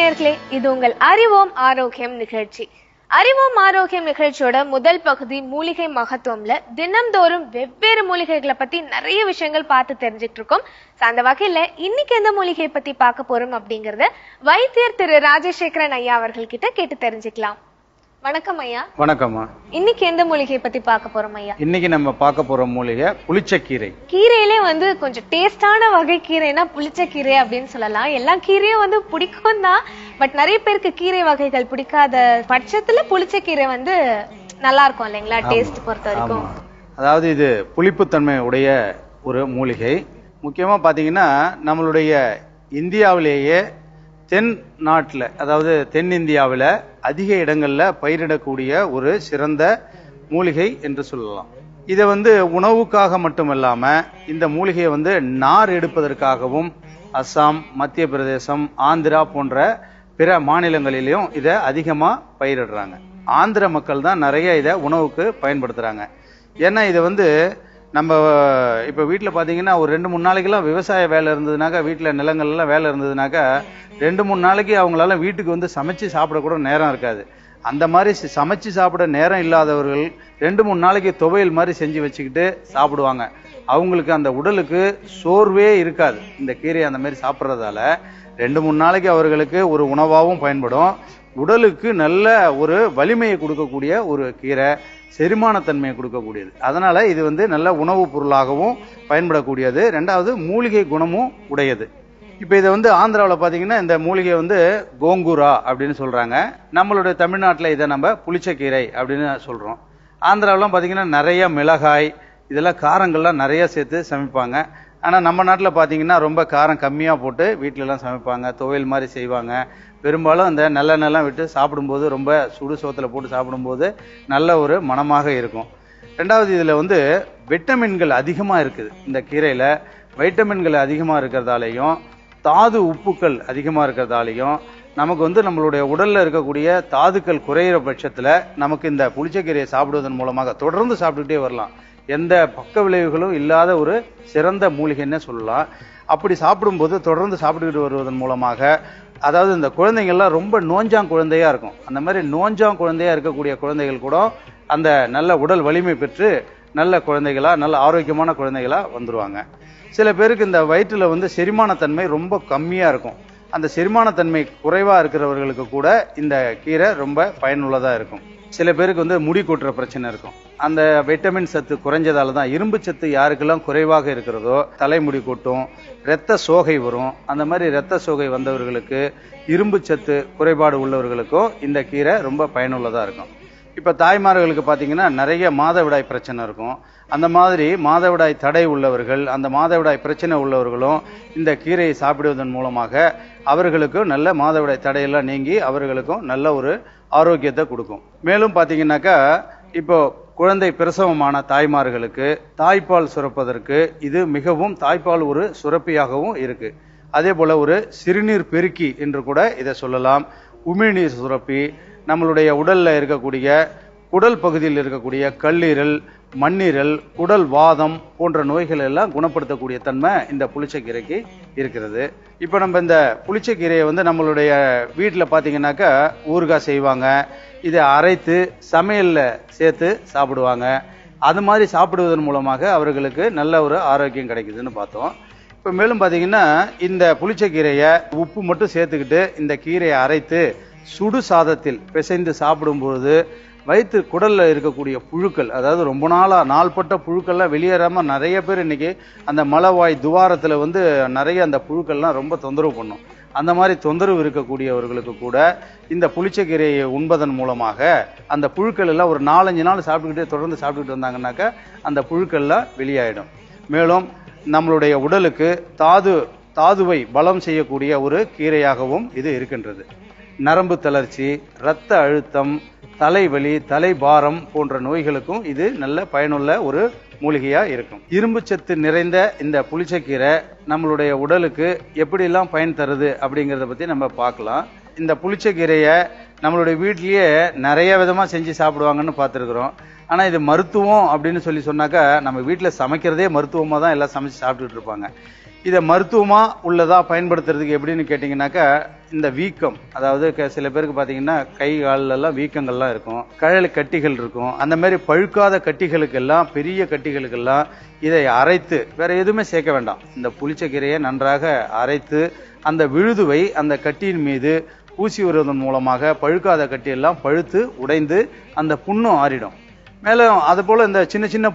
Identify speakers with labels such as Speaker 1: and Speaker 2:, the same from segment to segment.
Speaker 1: நேயர்களே, இது உங்கள் அறிவோம் ஆரோக்கியம் நிகழ்ச்சி. அறிவோம் ஆரோக்கியம் நிகழ்ச்சியோட முதல் பகுதி மூலிகை மகத்துவம்ல தினம்தோறும் வெவ்வேறு மூலிகைகளை பத்தி நிறைய விஷயங்கள் பார்த்து தெரிஞ்சுட்டு இருக்கோம். அந்த வகையில இன்னைக்கு எந்த மூலிகையை பத்தி பார்க்க போறோம் அப்படிங்கறத வைத்தியர் திரு ராஜசேகரன் ஐயா அவர்கள் கிட்ட கேட்டு தெரிஞ்சுக்கலாம். வணக்கம் ஐயா.
Speaker 2: வணக்கம்மா.
Speaker 1: இன்னைக்கு எந்த மூலிகை பத்தி பார்க்க போறோம் ஐயா?
Speaker 2: இன்னைக்கு நம்ம பார்க்க போற மூலிகை புளிச்சக்கீரை.
Speaker 1: கீரையிலே கொஞ்சம் டேஸ்டான வகை கீரைனா புளிச்சக்கீரை அப்படின்னு சொல்லலாம். எல்லா கீரையும் பிடிக்கும் தான், பட் நிறைய பேருக்கு கீரை வகைகள் பிடிக்காத பட்சத்துல புளிச்சக்கீரை நல்லா இருக்கும் இல்லைங்களா, டேஸ்ட் பொறுத்த வரைக்கும்.
Speaker 2: அதாவது இது புளிப்புத்தன்மை உடைய ஒரு மூலிகை. முக்கியமா பாத்தீங்கன்னா நம்மளுடைய இந்தியாவிலேயே தென் நாட்டில், அதாவது தென்னிந்தியாவில் அதிக இடங்களில் பயிரிடக்கூடிய ஒரு சிறந்த மூலிகை என்று சொல்லலாம். இதை உணவுக்காக மட்டுமல்லாமல் இந்த மூலிகையை நார் எடுப்பதற்காகவும் அஸ்ஸாம், மத்திய பிரதேசம், ஆந்திரா போன்ற பிற மாநிலங்களிலும் இதை அதிகமாக பயிரிடுறாங்க. ஆந்திர மக்கள் தான் நிறைய இதை உணவுக்கு பயன்படுத்துகிறாங்க. ஏன்னா இதை நம்ம இப்போ வீட்டில் பார்த்தீங்கன்னா ஒரு 2-3 நாளைக்கெல்லாம் விவசாய வேலை இருந்ததுனாக்கா, வீட்டில் நிலங்கள்லாம் வேலை இருந்ததுனாக்கா 2-3 நாளைக்கு அவங்களால வீட்டுக்கு சமைச்சு சாப்பிடக்கூட நேரம் இருக்காது. அந்த மாதிரி சமைச்சு சாப்பிட நேரம் இல்லாதவர்கள் 2-3 நாளைக்கு துவையல் மாதிரி செஞ்சு வச்சுக்கிட்டு சாப்பிடுவாங்க. அவங்களுக்கு அந்த உடலுக்கு சோர்வே இருக்காது. இந்த கீரையை அந்த மாதிரி சாப்பிட்றதால 2-3 நாளைக்கு அவர்களுக்கு ஒரு உணவாகவும் பயன்படும். உடலுக்கு நல்ல ஒரு வலிமையை கொடுக்கக்கூடிய ஒரு கீரை, செரிமானத்தன்மையை கொடுக்கக்கூடியது. அதனால இது நல்ல உணவுப் பொருளாகவும் பயன்படக்கூடியது. ரெண்டாவது மூலிகை குணமும் உடையது. இப்போ இதை ஆந்திராவில் பார்த்தீங்கன்னா இந்த மூலிகை கோங்கூரா அப்படின்னு சொல்றாங்க. நம்மளுடைய தமிழ்நாட்டில் இதை நம்ம புளிச்சக்கீரை அப்படின்னு சொல்றோம். ஆந்திராவிலாம் பார்த்தீங்கன்னா நிறைய மிளகாய், இதெல்லாம் காரங்கள்லாம் நிறைய சேர்த்து சமைப்பாங்க. ஆனால் நம்ம நாட்டில் பார்த்தீங்கன்னா ரொம்ப காரம் கம்மியாக போட்டு வீட்டிலலாம் சமைப்பாங்க, துவையல் மாதிரி செய்வாங்க. பெரும்பாலும் அந்த நல்லெண்ணெய்லாம் விட்டு சாப்பிடும்போது, ரொம்ப சுடு சோத்தில் போட்டு சாப்பிடும்போது நல்ல ஒரு மணமாக இருக்கும். ரெண்டாவது இதில் விட்டமின்கள் அதிகமாக இருக்குது. இந்த கீரையில் வைட்டமின்கள் அதிகமாக இருக்கிறதாலையும் தாது உப்புக்கள் அதிகமாக இருக்கிறதாலையும் நமக்கு நம்மளுடைய உடலில் இருக்கக்கூடிய தாதுக்கள் குறையிற பட்சத்தில் நமக்கு இந்த புளிச்சக்கீரையை சாப்பிடுவதன் மூலமாக தொடர்ந்து சாப்பிட்டுக்கிட்டே வரலாம். எந்த பக்க விளைவுகளும் இல்லாத ஒரு சிறந்த மூலிகைன்னு சொல்லலாம். அப்படி சாப்பிடும்போது தொடர்ந்து சாப்பிட்டுக்கிட்டு வருவதன் மூலமாக, அதாவது இந்த குழந்தைங்கள்லாம் ரொம்ப நோஞ்சாங் குழந்தையா இருக்கும். அந்த மாதிரி நோஞ்சாங் குழந்தையா இருக்கக்கூடிய குழந்தைகள் கூட அந்த நல்ல உடல் வலிமை பெற்று நல்ல குழந்தைகளா, நல்ல ஆரோக்கியமான குழந்தைகளா வந்துருவாங்க. சில பேருக்கு இந்த வயிற்றுல செரிமானத்தன்மை ரொம்ப கம்மியா இருக்கும். அந்த செரிமானத்தன்மை குறைவா இருக்கிறவர்களுக்கு கூட இந்த கீரை ரொம்ப பயனுள்ளதா இருக்கும். சில பேருக்கு முடி கொட்டுற பிரச்சனை இருக்கும். அந்த வைட்டமின் சத்து குறைஞ்சதால தான், இரும்பு சத்து யாருக்கெல்லாம் குறைவாக இருக்கிறதோ தலைமுடி கொட்டும், இரத்த சோகை வரும். அந்த மாதிரி இரத்த சோகை வந்தவர்களுக்கு, இரும்பு சத்து குறைபாடு உள்ளவர்களுக்கும் இந்த கீரை ரொம்ப பயனுள்ளதாக இருக்கும். இப்போ தாய்மார்களுக்கு பார்த்தீங்கன்னா நிறைய மாதவிடாய் பிரச்சனை இருக்கும். அந்த மாதிரி மாதவிடாய் தடை உள்ளவர்கள், அந்த மாதவிடாய் பிரச்சனை உள்ளவர்களும் இந்த கீரையை சாப்பிடுவதன் மூலமாக அவர்களுக்கும் நல்ல மாதவிடாய் தடையெல்லாம் நீங்கி அவர்களுக்கும் நல்ல ஒரு ஆரோக்கியத்தை கொடுக்கும். மேலும் பார்த்தீங்கன்னாக்கா, இப்போ குழந்தை பிரசவமான தாய்மார்களுக்கு தாய்ப்பால் சுரப்பதற்கு இது மிகவும், தாய்ப்பால் ஒரு சுரப்பியாகவும் இருக்கு. அதே போல ஒரு சிறுநீர் பெருக்கி என்று கூட இதை சொல்லலாம். உமிழ்நீர் சுரப்பி, நம்மளுடைய உடல்ல இருக்கக்கூடிய குடல் பகுதியில் இருக்கக்கூடிய கல்லீரல், மண்ணீரல், குடல் வாதம் போன்ற நோய்கள் எல்லாம் குணப்படுத்தக்கூடிய தன்மை இந்த புளிச்சக்கீரைக்கு இருக்கிறது. இப்போ நம்ம இந்த புளிச்சக்கீரையை நம்மளுடைய வீட்டில் பார்த்தீங்கன்னாக்கா ஊறுகாய் செய்வாங்க, இதை அரைத்து சமையலில் சேர்த்து சாப்பிடுவாங்க. அது மாதிரி சாப்பிடுவதன் மூலமாக அவர்களுக்கு நல்ல ஒரு ஆரோக்கியம் கிடைக்குதுன்னு பார்த்தோம். இப்போ மேலும் பார்த்தீங்கன்னா இந்த புளிச்சக்கீரையை உப்பு மட்டும் சேர்த்துக்கிட்டு இந்த கீரையை அரைத்து சுடு சாதத்தில் பிசைந்து சாப்பிடும்போது வயிற்று குடல்ல இருக்கக்கூடிய புழுக்கள், அதாவது ரொம்ப நாள்பட்ட புழுக்கள்லாம் வெளியேறாம நிறைய பேர் இன்னைக்கு அந்த மலவாய் துவாரத்துல நிறைய அந்த புழுக்கள்லாம் ரொம்ப தொந்தரவு பண்ணும். அந்த மாதிரி தொந்தரவு இருக்கக்கூடியவர்களுக்கு கூட இந்த புளிச்சக்கீரையை உண்பதன் மூலமாக அந்த புழுக்கள் எல்லாம் ஒரு 4-5 நாள் சாப்பிட்டுக்கிட்டே தொடர்ந்து சாப்பிட்டுக்கிட்டு வந்தாங்கன்னாக்கா அந்த புழுக்கள்லாம் வெளியாயிடும். மேலும் நம்மளுடைய உடலுக்கு தாதுவை பலம் செய்யக்கூடிய ஒரு கீரையாகவும் இது இருக்கின்றது. நரம்பு தளர்ச்சி, இரத்த அழுத்தம், தலைவலி, தலைபாரம் போன்ற நோய்களுக்கும் இது நல்ல பயனுள்ள ஒரு மூலிகையா இருக்கும். இரும்பு சத்து நிறைந்த இந்த புளிச்சக்கீரை நம்மளுடைய உடலுக்கு எப்படியெல்லாம் பயன் தருது அப்படிங்கிறத பத்தி நம்ம பார்க்கலாம். இந்த புளிச்சக்கீரையை நம்மளுடைய வீட்லயே நிறைய விதமா செஞ்சு சாப்பிடுவாங்கன்னு பார்த்துருக்குறோம். ஆனா இது மருத்துவம் அப்படின்னு சொன்னாக்கா நம்ம வீட்டில் சமைக்கிறதே மருத்துவமா தான் எல்லாம் சமைச்சு சாப்பிட்டுட்டு இருப்பாங்க. இதை மருத்துவமா உள்ளதா பயன்படுத்துறதுக்கு எப்படின்னு கேட்டிங்கன்னாக்கா, இந்த வீக்கம், அதாவது சில பேருக்கு பார்த்தீங்கன்னா கை காலெல்லாம் வீக்கங்கள்லாம் இருக்கும், கழல கட்டிகள் இருக்கும். அந்த மாதிரி பழுக்காத கட்டிகளுக்கெல்லாம், பெரிய கட்டிகளுக்கெல்லாம் இதை அரைத்து, வேற எதுவுமே சேர்க்க வேண்டாம், இந்த புளிச்சக்கீரையை நன்றாக அரைத்து அந்த விழுதுவை அந்த கட்டியின் மீது பூசி வருவதன் மூலமாக பழுக்காத கட்டியெல்லாம் பழுத்து உடைந்து அந்த புண்ணும் ஆறிடும். மேலும் அதுபோல் இந்த சின்ன சின்ன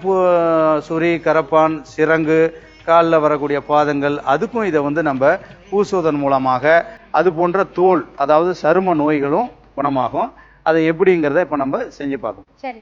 Speaker 2: சொறி, கரப்பான், சிரங்கு, காலில் வரக்கூடிய பாதங்கள், அதுக்கும் இதை நம்ம பூசுவதன் மூலமாக அது போன்ற தோல், அதாவது சரும நோய்களும் குணமாகும். அதை எப்படிங்கிறத இப்போ நம்ம செஞ்சு பார்ப்போம்.
Speaker 1: சரி.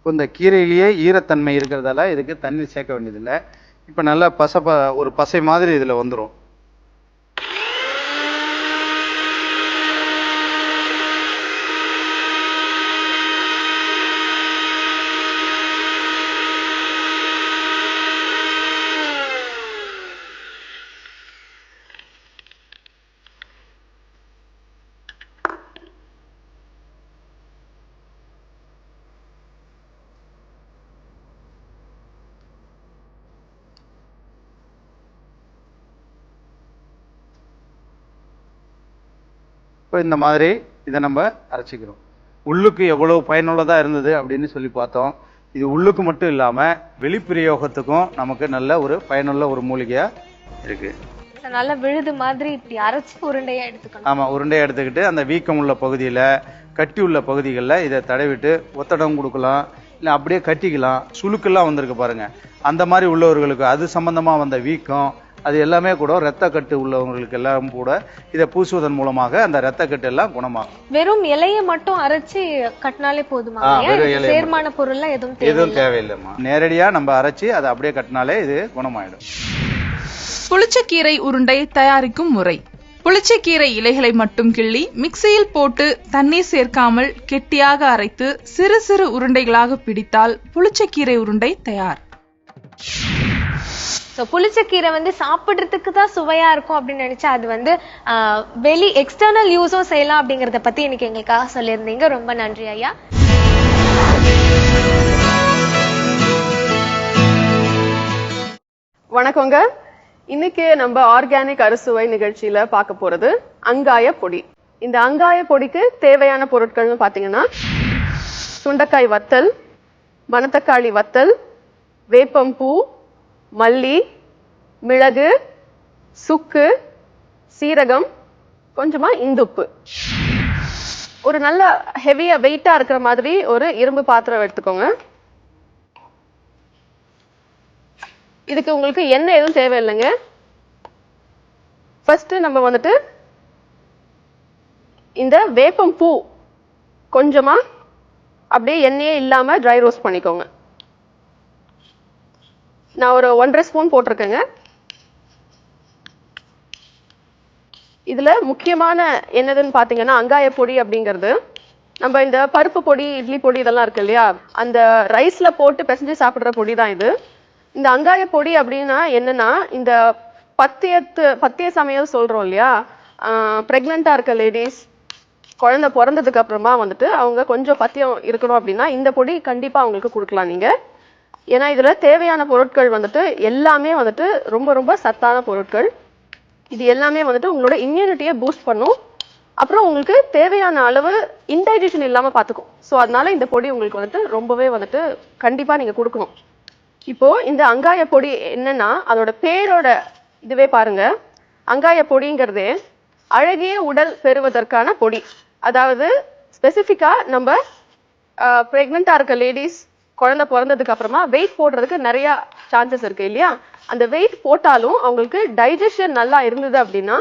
Speaker 2: இந்த கீரையிலேயே ஈரத்தன்மை இருக்கிறதால இதுக்கு தண்ணி சேர்க்க வேண்டியதில்லை. இப்போ நல்லா ஒரு பசை மாதிரி இதில் வந்துடும். இப்போ இந்த மாதிரி இதை நம்ம அரைச்சிக்கிறோம். உள்ளுக்கு எவ்வளவு பயனுள்ளதாக இருந்தது அப்படின்னு சொல்லி பார்த்தோம். இது உள்ளுக்கு மட்டும் இல்லாமல் வெளிப்பிரயோகத்துக்கும் நமக்கு நல்ல ஒரு பயனுள்ள ஒரு மூலிகையாக இருக்கு.
Speaker 1: நல்ல விழுது மாதிரி இப்படி அரைச்சி உருண்டையா எடுத்துக்கணும்.
Speaker 2: ஆமாம், உருண்டையாக எடுத்துக்கிட்டு அந்த வீக்கம் உள்ள பகுதியில், கட்டி உள்ள பகுதிகளில் இதை தடவிட்டு ஒத்தடம் கொடுக்கலாம், இல்லை அப்படியே கட்டிக்கலாம். சுளுக்கெல்லாம் வந்திருக்கு பாருங்க, அந்த மாதிரி உள்ளவர்களுக்கு அது சம்பந்தமாக வந்த வீக்கம், அது எல்லாமே கூட இரத்த கட்டு உள்ளவங்களுக்கு எல்லாம் கூட இதை பூசுவதன் மூலமாக அந்த இரத்த கட்டு எல்லாம் குணமாகும்.
Speaker 1: வெறும் இலையை மட்டும் அரைச்சி கட்டினாலே போதுமா? சேர்மான பொருள் எதுவும்
Speaker 2: தேவையில்லைம்மா. நேரடியா நம்ம அரைச்சி அதை அப்படியே கட்டினாலே இது குணமாயிடும்.
Speaker 3: புளிச்சக்கீரை உருண்டை தயாரிக்கும் முறை: புளிச்சக்கீரை இலைகளை மட்டும் கிள்ளி மிக்சியில் போட்டு தண்ணீர் சேர்க்காமல் கெட்டியாக அரைத்து சிறு சிறு உருண்டைகளாக பிடித்தால் புளிச்சக்கீரை உருண்டை தயார்.
Speaker 1: புளிச்சக்கீரை சாப்பிடுறதுக்கு தான் சுவையா இருக்கும் அப்படின்னு நினைச்சா அது வெளி எக்ஸ்டர்னல் யூஸும் செய்யலாம் அப்படிங்கறத பத்தி இன்னைக்கு எங்களுக்காக சொல்லியிருந்தீங்க. ரொம்ப நன்றி ஐயா.
Speaker 4: வணக்கங்க. இன்னைக்கு நம்ம ஆர்கானிக் அறுசுவை நிகழ்ச்சியில பார்க்க போறது அங்காய பொடி. இந்த அங்காய பொடிக்கு தேவையான பொருட்கள்னு பாத்தீங்கன்னா, சுண்டைக்காய் வத்தல், மணத்தக்காளி வத்தல், வேப்பம்பூ, மல்லி, மிளகு, சுக்கு, சீரகம், கொஞ்சமா இந்துப்பு. ஒரு நல்ல ஹெவியா வெயிட்டா இருக்கிற மாதிரி ஒரு இரும்பு பாத்திரம் எடுத்துக்கோங்க. இதுக்கு உங்களுக்கு எண்ணெய் எதுவும் தேவையில்லைங்க. ஃபர்ஸ்ட் நம்ம இந்த வேப்பம் பூ கொஞ்சமா அப்படியே எண்ணெயே இல்லாம ட்ரை ரோஸ்ட் பண்ணிக்கோங்க. நான் ஒரு 1.5 ஸ்பூன் போட்டிருக்கேங்க. இதுல முக்கியமான என்னதுன்னு பாத்தீங்கன்னா, அங்காய பொடி அப்படிங்கிறது நம்ம இந்த பருப்பு பொடி, இட்லி பொடி இதெல்லாம் இருக்கு இல்லையா, அந்த ரைஸ்ல போட்டு பிசைஞ்சு சாப்பிடுற பொடி தான் இது. இந்த அங்காய பொடி அப்படின்னா என்னன்னா, இந்த பத்திய சமையல் சொல்றோம் இல்லையா, பிரெக்னெண்டா இருக்க லேடிஸ், குழந்தை பிறந்ததுக்கு அப்புறமா அவங்க கொஞ்சம் பத்தியம் இருக்கணும் அப்படின்னா இந்த பொடி கண்டிப்பா அவங்களுக்கு கொடுக்கலாம் நீங்க. ஏன்னா இதுல தேவையான பொருட்கள் எல்லாமே ரொம்ப ரொம்ப சத்தான பொருட்கள். இது எல்லாமே உங்களோட இம்யூனிட்டியை பூஸ்ட் பண்ணும். அப்புறம் உங்களுக்கு தேவையான அளவு இன்டைஜஷன் இல்லாம பாத்துக்கும். ஸோ அதனால இந்த பொடி உங்களுக்கு ரொம்பவே கண்டிப்பா நீங்க கொடுக்கணும். இப்போ இந்த அங்காய பொடி என்னன்னா, அதோட பேரோட இதுவே பாருங்க, அங்காய பொடிங்கிறதே அழகிய உடல் பெறுவதற்கான பொடி. அதாவது ஸ்பெசிஃபிக்கா நம்ம பிரெக்னெண்டா இருக்க லேடிஸ் குழந்தை பிறந்ததுக்கு அப்புறமா வெயிட் போடுறதுக்கு நிறைய சான்சஸ் இருக்கு இல்லையா? அந்த வெயிட் போட்டாலும் அவங்களுக்கு டைஜஷன் நல்லா இருந்தது அப்படின்னா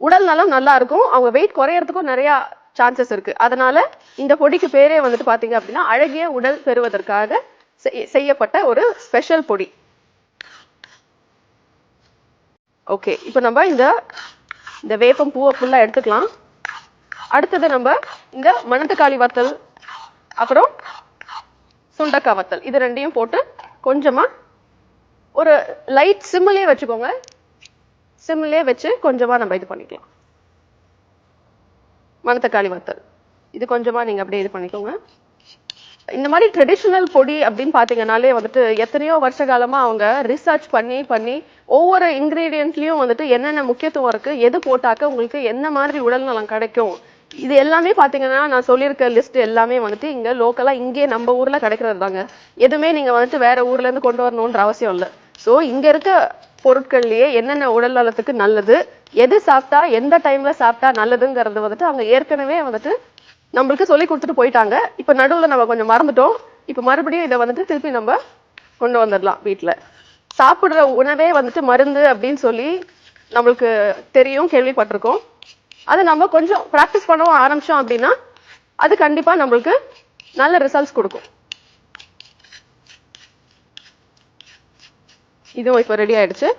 Speaker 4: உடல் நலம் நல்லா இருக்கும், அவங்க வெயிட் குறையறதுக்கும் நிறைய சான்சஸ் இருக்கு. அதனால இந்த பொடிக்கு பேரே வந்துட்டு பாத்தீங்க அப்படின்னா அழகிய உடல் பெறுவதற்காக செய்யப்பட்ட ஒரு ஸ்பெஷல் பொடி. ஓகே, இப்போ நம்ம இந்த வேப்பம் பூவை ஃபுல்லா எடுத்துக்கலாம். அடுத்தது நம்ம இந்த மணத்தக்காளி வத்தல் அப்புறம் சுண்டக்காய் வத்தல் இது ரெண்டையும் போட்டு கொஞ்சமா ஒரு லைட் சிம்மிலே வச்சுக்கோங்க. சிம்மிலே வச்சு கொஞ்சமா நம்ம இது பண்ணிக்கலாம். மணத்தக்காளி வத்தல் இது கொஞ்சமா நீங்க அப்படியே இது பண்ணிக்கோங்க. இந்த மாதிரி ட்ரெடிஷனல் பொடி அப்படின்னு பாத்தீங்கன்னாலே வந்துட்டு எத்தனையோ வருஷ காலமா அவங்க ரிசர்ச் பண்ணி பண்ணி ஒவ்வொரு இன்கிரீடியன்ட்லயும் வந்துட்டு என்னென்ன முக்கியத்துவம் இருக்கு, எது போட்டாக்க உங்களுக்கு என்ன மாதிரி உடல் நலம் கிடைக்கும், இது எல்லாமே பாத்தீங்கன்னா நான் சொல்லியிருக்க லிஸ்ட் எல்லாமே வந்துட்டு இங்க லோக்கலா இங்கே நம்ம ஊர்ல கிடைக்கிறது தாங்க. எதுவுமே நீங்க வந்துட்டு வேற ஊர்ல இருந்து கொண்டு வரணும்ன்ற அவசியம் இல்லை. ஸோ இங்க இருக்க பொருட்கள்லயே என்னென்ன உடல் நலத்துக்கு நல்லது, எது சாப்பிட்டா எந்த டைம்ல சாப்பிட்டா நல்லதுங்கிறது வந்துட்டு அவங்க ஏற்கனவே வந்துட்டு நம்மளுக்கு சொல்லி கொடுத்துட்டு போயிட்டாங்க. இப்ப நடுவுல நம்ம கொஞ்சம் மறந்துட்டோம். இப்ப மறுபடியும் இதை வந்துட்டு திருப்பி நம்ம கொண்டு வந்துடலாம். வீட்டுல சாப்பிடுற உணவே வந்துட்டு மருந்து அப்படின்னு சொல்லி நம்மளுக்கு தெரியும், கேள்விப்பட்டிருக்கோம். அதை நம்ம கொஞ்சம் ப்ராக்டிஸ் பண்ணவும் ஆரம்பிச்சோம் அப்படின்னா அது கண்டிப்பா நம்மளுக்கு நல்ல ரிசல்ட்ஸ் கொடுக்கும். இதுவும் இப்போ ரெடி ஆயிடுச்சு.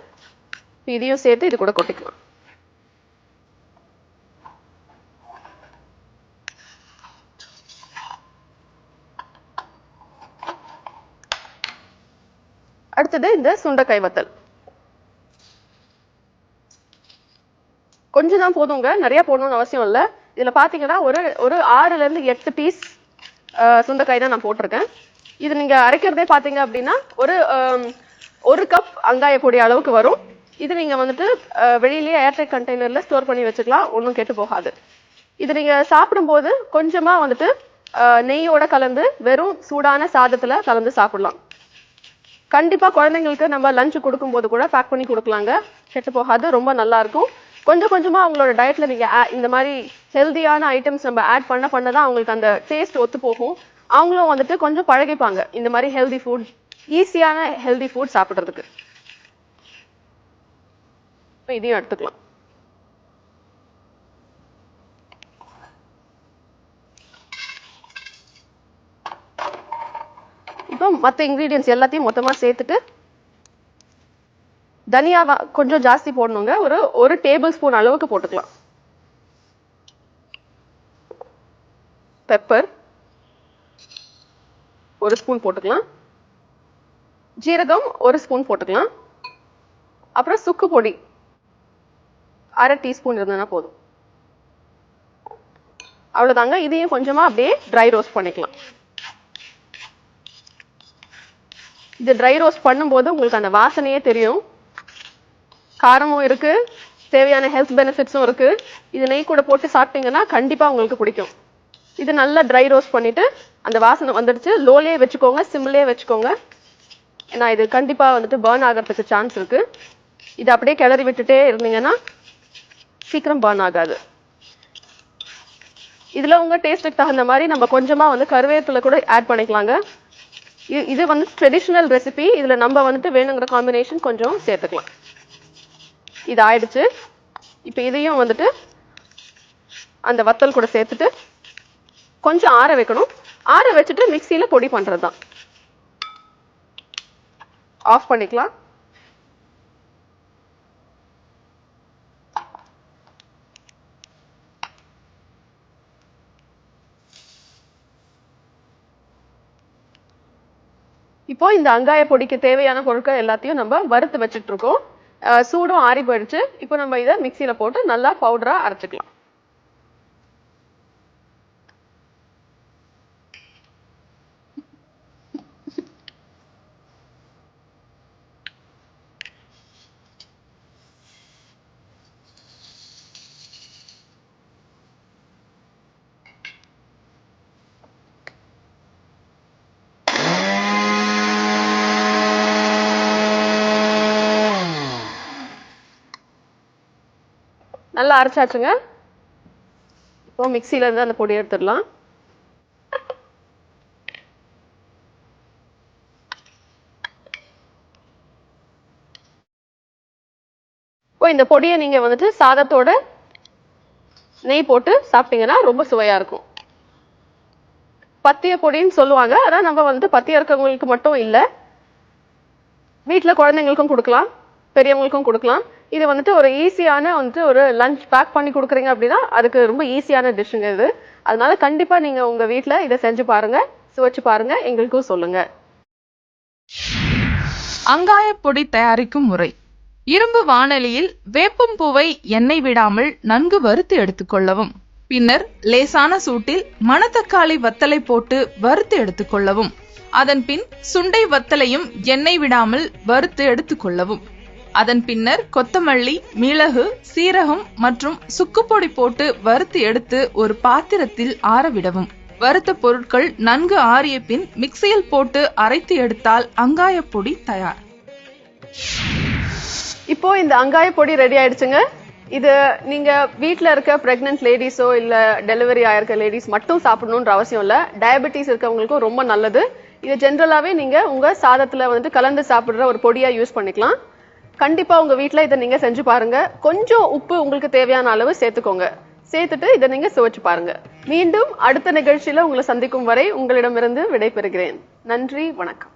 Speaker 4: இதையும் சேர்த்து இது கூட கொட்டிக்கலாம். அடுத்தது இந்த சுண்டைக்காய் வத்தல் கொஞ்சம் தான் போதுங்க, நிறைய போடணும்னு அவசியம் இல்லை. இதுல பாத்தீங்கன்னா ஒரு 6ல இருந்து 8 பீஸ் சுண்டைக்காய் தான் நான் போட்டிருக்கேன். இது நீங்க அரைக்கிறதே பாத்தீங்க அப்படின்னா ஒரு கப் அங்காய பொடி அளவுக்கு வரும். இது நீங்க வந்துட்டு வெளியிலேயே ஏர்டைட் கண்டெய்னர்ல ஸ்டோர் பண்ணி வச்சுக்கலாம், ஒன்றும் கெட்டு போகாது. இது நீங்க சாப்பிடும்போது கொஞ்சமா வந்துட்டு நெய்யோட கலந்து வெறும் சூடான சாதத்துல கலந்து சாப்பிடலாம். கண்டிப்பா குழந்தைங்களுக்கு நம்ம லஞ்ச் கொடுக்கும்போது கூட பேக் பண்ணி கொடுக்கலாங்க, கெட்டு போகாது, ரொம்ப நல்லா இருக்கும். கொஞ்சம் கொஞ்சமா அவங்களோட டயட்ல நீங்க இந்த மாதிரி ஹெல்தியான ஐட்டம்ஸ் நம்ம ஆட் பண்ணதான் அவங்களுக்கு அந்த டேஸ்ட் ஒத்து போகும். அவங்களும் வந்துட்டு கொஞ்சம் பழகிப்பாங்க இந்த மாதிரி ஹெல்தி ஃபுட், ஈஸியான ஹெல்தி ஃபுட் சாப்பிடுறதுக்கு. இதையும் எடுத்துக்கலாம். இப்போ மற்ற இன்கிரீடியன்ஸ் எல்லாத்தையும் மொத்தமா சேர்த்துட்டு தனியாவா கொஞ்சம் ஜாஸ்தி போடணுங்க, ஒரு டேபிள் ஸ்பூன் அளவுக்கு போட்டுக்கலாம். பெப்பர் 1 ஸ்பூன் போட்டுக்கலாம். ஜீரகம் 1 ஸ்பூன் போட்டுக்கலாம். அப்புறம் சுக்கு பொடி 1/2 டீஸ்பூன் இருந்ததுன்னா போதும். அவ்வளவுதாங்க. இதையும் கொஞ்சமா அப்படியே ட்ரை ரோஸ்ட் பண்ணிக்கலாம். இது ட்ரை ரோஸ்ட் பண்ணும்போது உங்களுக்கு அந்த வாசனையே தெரியும். காரமும் இருக்கு, தேவையான ஹெல்த் பெனிஃபிட்ஸும் இருக்கு. இது நெய் கூட போட்டு சாப்பிட்டீங்கன்னா கண்டிப்பா உங்களுக்கு பிடிக்கும். இது நல்லா ட்ரை ரோஸ்ட் பண்ணிட்டு அந்த வாசனை வந்துடுச்சு. லோலே வச்சுக்கோங்க, சிம்லே வச்சுக்கோங்க. ஏன்னா இது கண்டிப்பா வந்துட்டு பர்ன் ஆகிறதுக்கு சான்ஸ் இருக்கு. இது அப்படியே கிளறி விட்டுட்டே இருந்தீங்கன்னா சீக்கிரம் பர்ன் ஆகாது. இதுல உங்க டேஸ்ட்டுக்கு தகுந்த மாதிரி நம்ம கொஞ்சமா வந்து கருவேப்பிலை கூட ஆட் பண்ணிக்கலாங்க. இது வந்து ட்ரெடிஷனல் ரெசிபி. இதுல நம்ம வந்துட்டு வேணுங்கிற காம்பினேஷன் கொஞ்சம் சேர்த்துக்கலாம். இது ஆயிடுச்சு. இப்போ இதையும் வந்துட்டு அந்த வத்தல் கூட சேர்த்துட்டு கொஞ்சம் ஆற வைக்கணும். ஆற வச்சுட்டு மிக்சியில பொடி பண்றதுதான். ஆஃப் பண்ணிக்கலாம். இப்போ இந்த அங்காய பொடிக்கு தேவையான பொருட்கள் எல்லாத்தையும் நம்ம வறுத்து வச்சுட்டு இருக்கோம். சூடும் ஆறி போயிடுச்சு. இப்போ நம்ம இதை மிக்சியில போட்டு நல்லா பவுடரா அரைச்சுக்கலாம். நல்லா அரைச்சாச்சுங்க. இப்போ மிக்சியில இருந்து அந்த பொடி எடுத்துடலாம். இப்போ இந்த பொடியை நீங்க வந்துட்டு சாதத்தோட நெய் போட்டு சாப்பிட்டீங்கன்னா ரொம்ப சுவையா இருக்கும். பத்திய பொடின்னு சொல்லுவாங்க. அதான் நம்ம வந்துட்டு பத்திய இருக்கவங்களுக்கு மட்டும் இல்லை, வீட்டுல குழந்தைங்களுக்கும் கொடுக்கலாம், பெரியவங்களுக்கும் கொடுக்கலாம். இது வந்துட்டு ஒரு ஈஸியான வந்துட்டு ஒரு லஞ்ச் பேக் பண்ணி கொடுக்குறீங்க அப்படின்னா அதுக்கு ரொம்ப ஈஸியான டிஷ்ஷுங்க இது. அதனால கண்டிப்பா நீங்க உங்க வீட்டுல இதை செஞ்சு பாருங்க, சுவைச்சு பாருங்க, எங்களுக்கும் சொல்லுங்க.
Speaker 3: அங்காய பொடி தயாரிக்கும் முறை. இரும்பு வாணலியில் வேப்பம் பூவை எண்ணெய் விடாமல் நன்கு வறுத்து எடுத்துக்கொள்ளவும். பின்னர் லேசான சூட்டில் மணத்தக்காளி வத்தலை போட்டு வறுத்து எடுத்துக்கொள்ளவும். அதன் பின் சுண்டை வத்தலையும் எண்ணெய் விடாமல் வறுத்து எடுத்துக்கொள்ளவும். அதன் பின்னர் கொத்தமல்லி, மிளகு, சீரகம் மற்றும் சுக்குப்பொடி போட்டு வறுத்து எடுத்து ஒரு பாத்திரத்தில் ஆறவிடவும். வறுத்த பொருட்கள் நன்கு ஆறிய பின் மிக்சியில் போட்டு அரைத்து எடுத்தால் அங்காய பொடி தயார்.
Speaker 4: இப்போ இந்த அங்காய பொடி ரெடி ஆயிடுச்சுங்க. இது நீங்க வீட்டுல இருக்க பிரெக்னன்ட் லேடிஸோ இல்ல டெலிவரி ஆயிருக்க லேடிஸ் மட்டும் சாப்பிடணும்ன்ற அவசியம் இல்ல, டயபெட்டிஸ் இருக்கவங்களுக்கும் ரொம்ப நல்லது. இது ஜென்ரலாவே நீங்க உங்க சாதத்துல வந்துட்டு கலந்து சாப்பிடுற ஒரு பொடியா யூஸ் பண்ணிக்கலாம். கண்டிப்பா உங்க வீட்டுல இதை நீங்க செஞ்சு பாருங்க. கொஞ்சம் உப்பு உங்களுக்கு தேவையான அளவு சேர்த்துக்கோங்க. சேர்த்துட்டு இதை நீங்க சுவைச்சு பாருங்க. மீண்டும் அடுத்த நிகழ்ச்சியில உங்களை சந்திக்கும் வரை உங்களிடமிருந்து விடைபெறுகிறேன். நன்றி, வணக்கம்.